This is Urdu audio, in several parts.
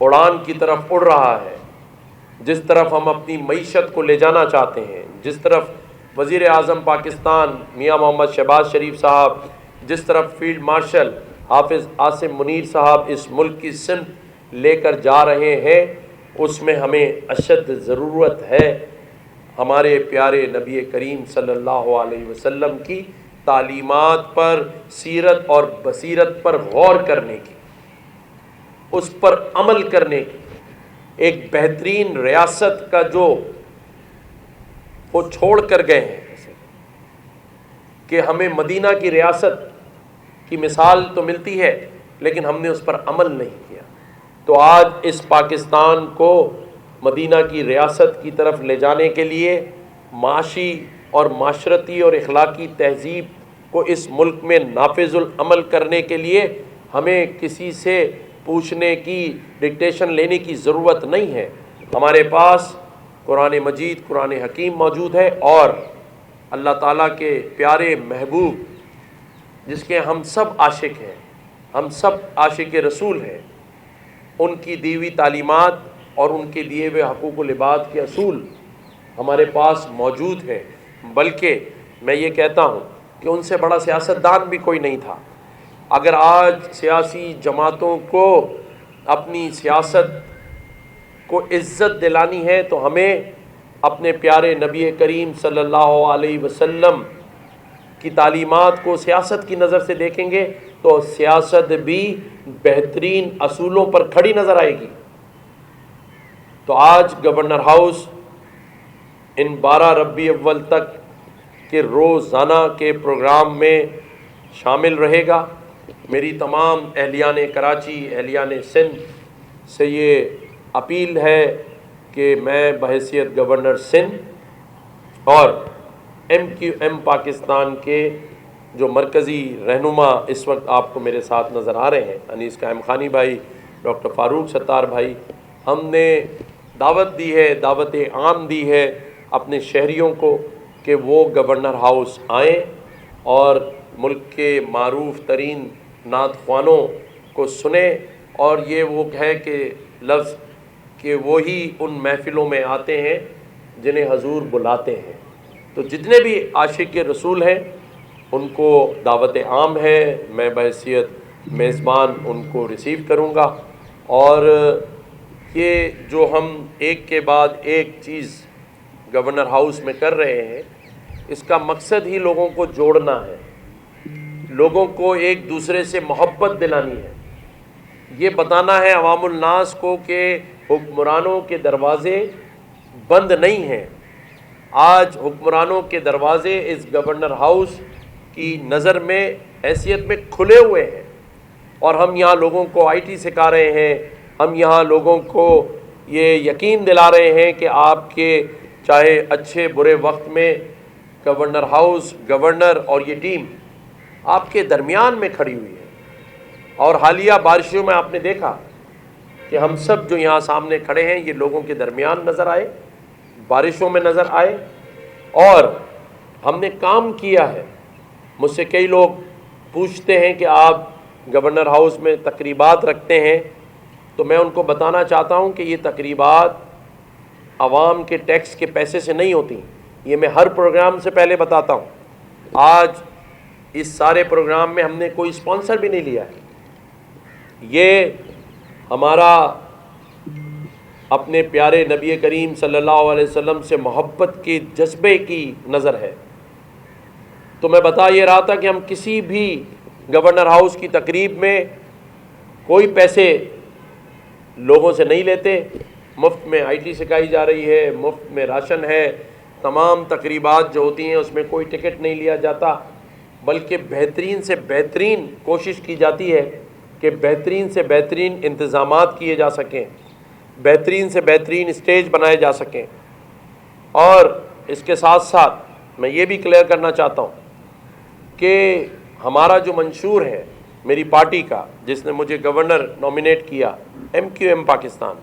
اڑان کی طرف اڑ رہا ہے، جس طرف ہم اپنی معیشت کو لے جانا چاہتے ہیں، جس طرف وزیر اعظم پاکستان میاں محمد شہباز شریف صاحب، جس طرف فیلڈ مارشل حافظ عاصم منیر صاحب اس ملک کی سمت لے کر جا رہے ہیں، اس میں ہمیں اشد ضرورت ہے ہمارے پیارے نبی کریم صلی اللہ علیہ وسلم کی تعلیمات پر، سیرت اور بصیرت پر غور کرنے کی، اس پر عمل کرنے کی۔ ایک بہترین ریاست کا جو وہ چھوڑ کر گئے ہیں کہ ہمیں مدینہ کی ریاست کی مثال تو ملتی ہے لیکن ہم نے اس پر عمل نہیں کیا۔ تو آج اس پاکستان کو مدینہ کی ریاست کی طرف لے جانے کے لیے معاشی اور معاشرتی اور اخلاقی تہذیب کو اس ملک میں نافذ العمل کرنے کے لیے ہمیں کسی سے پوچھنے کی، ڈکٹیشن لینے کی ضرورت نہیں ہے۔ ہمارے پاس قرآن مجید، قرآن حکیم موجود ہے، اور اللہ تعالیٰ کے پیارے محبوب جس کے ہم سب عاشق ہیں، ہم سب عاشق رسول ہیں، ان کی دی ہوئی تعلیمات اور ان کے دیے ہوئے حقوق و لباد کے اصول ہمارے پاس موجود ہیں۔ بلکہ میں یہ کہتا ہوں کہ ان سے بڑا سیاستدان بھی کوئی نہیں تھا۔ اگر آج سیاسی جماعتوں کو اپنی سیاست کو عزت دلانی ہے تو ہمیں اپنے پیارے نبی کریم صلی اللہ علیہ وسلم کی تعلیمات کو سیاست کی نظر سے دیکھیں گے تو سیاست بھی بہترین اصولوں پر کھڑی نظر آئے گی۔ تو آج گورنر ہاؤس ان 12 ربیع الاول تک کے روزانہ کے پروگرام میں شامل رہے گا۔ میری تمام اہلیان کراچی، اہلیان سندھ سے یہ اپیل ہے کہ میں بحیثیت گورنر سندھ اور MQM پاکستان کے جو مرکزی رہنما اس وقت آپ کو میرے ساتھ نظر آ رہے ہیں، انیس قائم خانی بھائی، ڈاکٹر فاروق ستار بھائی، ہم نے دعوت دی ہے، دعوت عام دی ہے اپنے شہریوں کو کہ وہ گورنر ہاؤس آئیں اور ملک کے معروف ترین نعت خوانوں کو سنیں۔ اور یہ وہ ہے کہ لفظ کہ وہی ان محفلوں میں آتے ہیں جنہیں حضور بلاتے ہیں۔ تو جتنے بھی عاشق رسول ہیں ان کو دعوت عام ہے، میں بحیثیت میزبان ان کو ریسیو کروں گا، اور یہ جو ہم ایک کے بعد ایک چیز گورنر ہاؤس میں کر رہے ہیں، اس کا مقصد ہی لوگوں کو جوڑنا ہے، لوگوں کو ایک دوسرے سے محبت دلانی ہے، یہ بتانا ہے عوام الناس کو کہ حکمرانوں کے دروازے بند نہیں ہیں۔ آج حکمرانوں کے دروازے اس گورنر ہاؤس کی نظر میں حیثیت میں کھلے ہوئے ہیں، اور ہم یہاں لوگوں کو IT سکھا رہے ہیں، ہم یہاں لوگوں کو یہ یقین دلا رہے ہیں کہ آپ کے چاہے اچھے برے وقت میں گورنر ہاؤس، گورنر اور یہ ٹیم آپ کے درمیان میں کھڑی ہوئی ہے۔ اور حالیہ بارشوں میں آپ نے دیکھا کہ ہم سب جو یہاں سامنے کھڑے ہیں یہ لوگوں کے درمیان نظر آئے، بارشوں میں نظر آئے، اور ہم نے کام کیا ہے۔ مجھ سے کئی لوگ پوچھتے ہیں کہ آپ گورنر ہاؤس میں تقریبات رکھتے ہیں، تو میں ان کو بتانا چاہتا ہوں کہ یہ تقریبات عوام کے ٹیکس کے پیسے سے نہیں ہوتی، یہ میں ہر پروگرام سے پہلے بتاتا ہوں۔ آج اس سارے پروگرام میں ہم نے کوئی اسپانسر بھی نہیں لیا ہے، یہ ہمارا اپنے پیارے نبی کریم صلی اللہ علیہ وسلم سے محبت کے جذبے کی نظر ہے۔ تو میں بتا یہ رہا تھا کہ ہم کسی بھی گورنر ہاؤس کی تقریب میں کوئی پیسے لوگوں سے نہیں لیتے، مفت میں IT سکھائی جا رہی ہے، مفت میں راشن ہے، تمام تقریبات جو ہوتی ہیں اس میں کوئی ٹکٹ نہیں لیا جاتا، بلکہ بہترین سے بہترین کوشش کی جاتی ہے کہ بہترین سے بہترین انتظامات کیے جا سکیں، بہترین سے بہترین اسٹیج بنائے جا سکیں۔ اور اس کے ساتھ ساتھ میں یہ بھی کلیئر کرنا چاہتا ہوں کہ ہمارا جو منشور ہے میری پارٹی کا، جس نے مجھے گورنر نامینیٹ کیا، MQM پاکستان،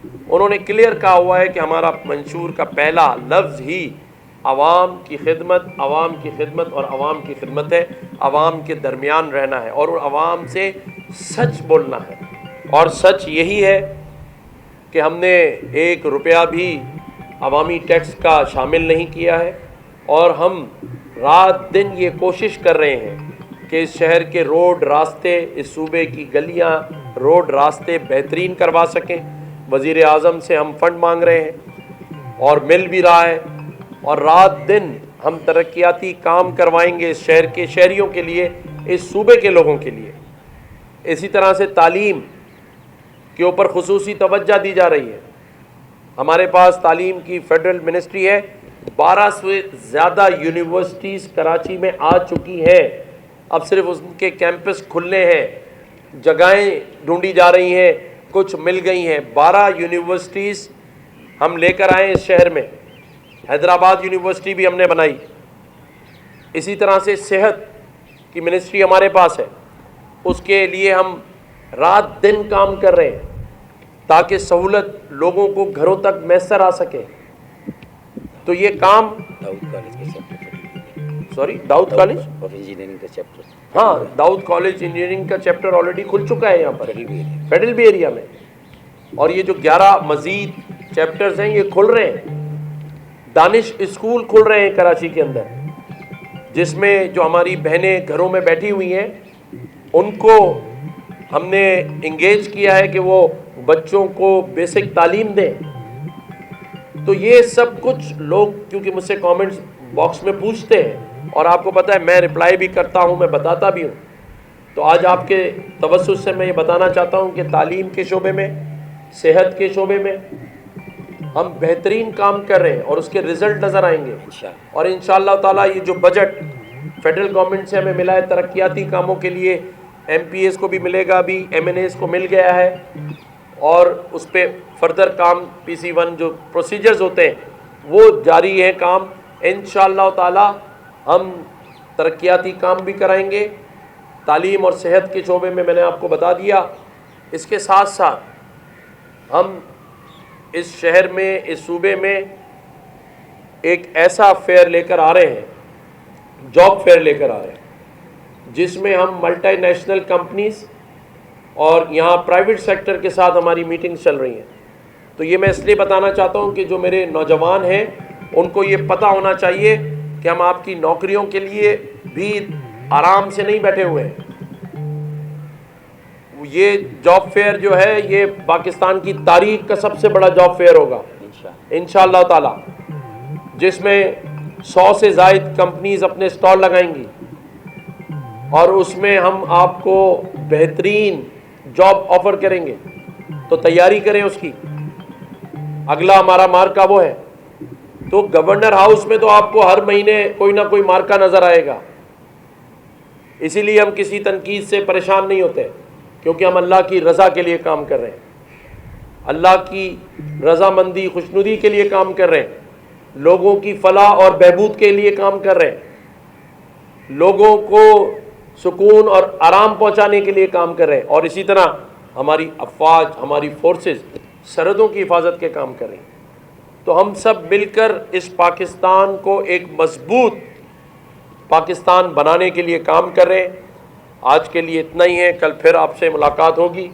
انہوں نے کلیئر کہا ہوا ہے کہ ہمارا منشور کا پہلا لفظ ہی عوام کی خدمت، عوام کی خدمت اور عوام کی خدمت ہے، عوام کے درمیان رہنا ہے اور عوام سے سچ بولنا ہے۔ اور سچ یہی ہے کہ ہم نے 1 روپیہ بھی عوامی ٹیکس کا شامل نہیں کیا ہے، اور ہم رات دن یہ کوشش کر رہے ہیں کہ اس شہر کے روڈ راستے، اس صوبے کی گلیاں، روڈ راستے بہترین کروا سکیں۔ وزیر اعظم سے ہم فنڈ مانگ رہے ہیں اور مل بھی رہا ہے، اور رات دن ہم ترقیاتی کام کروائیں گے اس شہر کے شہریوں کے لیے، اس صوبے کے لوگوں کے لیے۔ اسی طرح سے تعلیم کے اوپر خصوصی توجہ دی جا رہی ہے۔ ہمارے پاس تعلیم کی فیڈرل منسٹری ہے، 12 سے زیادہ یونیورسٹیز کراچی میں آ چکی ہیں، اب صرف ان کے کیمپس کھلنے ہیں، جگہیں ڈھونڈی جا رہی ہیں، کچھ مل گئی ہیں۔ 12 یونیورسٹیز ہم لے کر آئے اس شہر میں، حیدرآباد یونیورسٹی بھی ہم نے بنائی۔ اسی طرح سے صحت کی منسٹری ہمارے پاس ہے، اس کے لیے ہم رات دن کام کر رہے ہیں تاکہ سہولت لوگوں کو گھروں تک میسر آ سکے۔ تو یہ کام داؤد کالج آف انجینئرنگ کا چیپٹر، ہاں، داؤد کالج انجینئرنگ کا چیپٹر آلریڈی کھل چکا ہے یہاں پر فیڈرل بی ایریا میں، اور یہ جو 11 مزید چیپٹرز ہیں یہ کھل رہے ہیں۔ دانش اسکول کھل رہے ہیں کراچی کے اندر، جس میں جو ہماری بہنیں گھروں میں بیٹھی ہوئی ہیں ان کو ہم نے انگیج کیا ہے کہ وہ بچوں کو بیسک تعلیم دیں۔ تو یہ سب کچھ لوگ کیونکہ مجھ سے کامنٹس باکس میں پوچھتے ہیں، اور آپ کو پتہ ہے میں رپلائی بھی کرتا ہوں، میں بتاتا بھی ہوں، تو آج آپ کے توسط سے میں یہ بتانا چاہتا ہوں کہ تعلیم کے شعبے میں، صحت کے شعبے میں ہم بہترین کام کر رہے ہیں، اور اس کے رزلٹ نظر آئیں گے۔ اور انشاءاللہ تعالیٰ یہ جو بجٹ فیڈرل گورنمنٹ سے ہمیں ملا ہے ترقیاتی کاموں کے لیے، ایم پی ایز کو بھی ملے گا، ابھی ایم این ایز کو مل گیا ہے، اور اس پہ فردر کام PC1 جو پروسیجرز ہوتے ہیں وہ جاری ہیں کام۔ انشاءاللہ تعالی ہم ترقیاتی کام بھی کرائیں گے۔ تعلیم اور صحت کے شعبے میں نے آپ کو بتا دیا۔ اس کے ساتھ ساتھ ہم اس شہر میں، اس صوبے میں ایک ایسا فیئر لے کر آ رہے ہیں، جاب فیئر لے کر آ رہے ہیں، جس میں ہم ملٹی نیشنل کمپنیز اور یہاں پرائیویٹ سیکٹر کے ساتھ ہماری میٹنگ چل رہی ہیں۔ تو یہ میں اس لیے بتانا چاہتا ہوں کہ جو میرے نوجوان ہیں ان کو یہ پتہ ہونا چاہیے کہ ہم آپ کی نوکریوں کے لیے بھی آرام سے نہیں بیٹھے ہوئے ہیں۔ یہ جاب فیئر جو ہے یہ پاکستان کی تاریخ کا سب سے بڑا جاب فیئر ہوگا انشاءاللہ تعالی، جس میں 100 سے زائد کمپنیز اپنے سٹال لگائیں گی، اور اس میں ہم آپ کو بہترین جاب آفر کریں گے۔ تو تیاری کریں اس کی، اگلا ہمارا مارکا وہ ہے۔ تو گورنر ہاؤس میں تو آپ کو ہر مہینے کوئی نہ کوئی مارکا نظر آئے گا، اسی لیے ہم کسی تنقید سے پریشان نہیں ہوتے، کیونکہ ہم اللہ کی رضا کے لیے کام کر رہے ہیں، اللہ کی رضامندی خوشنودی کے لیے کام کر رہے ہیں، لوگوں کی فلاح اور بہبود کے لیے کام کر رہے ہیں، لوگوں کو سکون اور آرام پہنچانے کے لیے کام کر رہے ہیں، اور اسی طرح ہماری افواج، ہماری فورسز سرحدوں کی حفاظت کے کام کر رہے ہیں۔ تو ہم سب مل کر اس پاکستان کو ایک مضبوط پاکستان بنانے کے لیے کام کر رہے ہیں۔ آج کے لیے اتنا ہی ہے، کل پھر آپ سے ملاقات ہوگی۔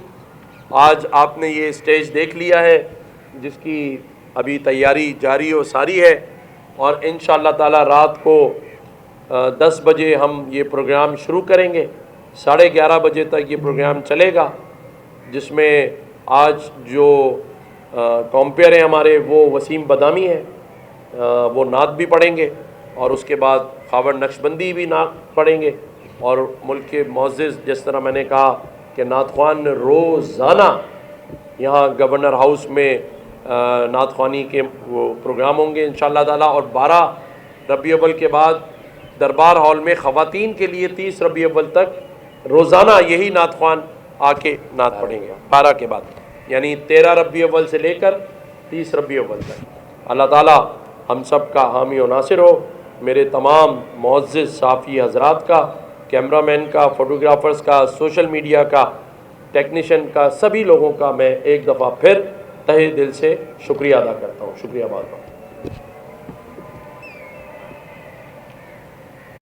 آج آپ نے یہ اسٹیج دیکھ لیا ہے جس کی ابھی تیاری جاری و ساری ہے، اور انشاءاللہ تعالی رات کو 10 بجے ہم یہ پروگرام شروع کریں گے، 11:30 بجے تک یہ پروگرام چلے گا، جس میں آج جو کمپیئر ہیں ہمارے وہ وسیم بدامی ہیں، وہ نعت بھی پڑھیں گے، اور اس کے بعد خاور نقشبندی بھی نعت پڑھیں گے، اور ملک کے معزز جس طرح میں نے کہا کہ نعت خوان روزانہ یہاں گورنر ہاؤس میں نعت خوانی کے وہ پروگرام ہوں گے انشاءاللہ تعالی، اور 12 ربیع الاول کے بعد دربار ہال میں خواتین کے لیے 30 ربیع الاول تک روزانہ یہی نعت خوان آ کے نعت پڑھیں گے 12 کے بعد، یعنی 13 ربیع الاول سے لے کر 30 ربیع الاول تک۔ اللہ تعالی ہم سب کا حامی و ناصر ہو۔ میرے تمام معزز صحافی حضرات کا، کیمرہ مین کا، فوٹوگرافرز کا، سوشل میڈیا کا، ٹیکنیشین کا، سبھی لوگوں کا میں ایک دفعہ پھر تہہ دل سے شکریہ ادا کرتا ہوں۔ شکریہ بات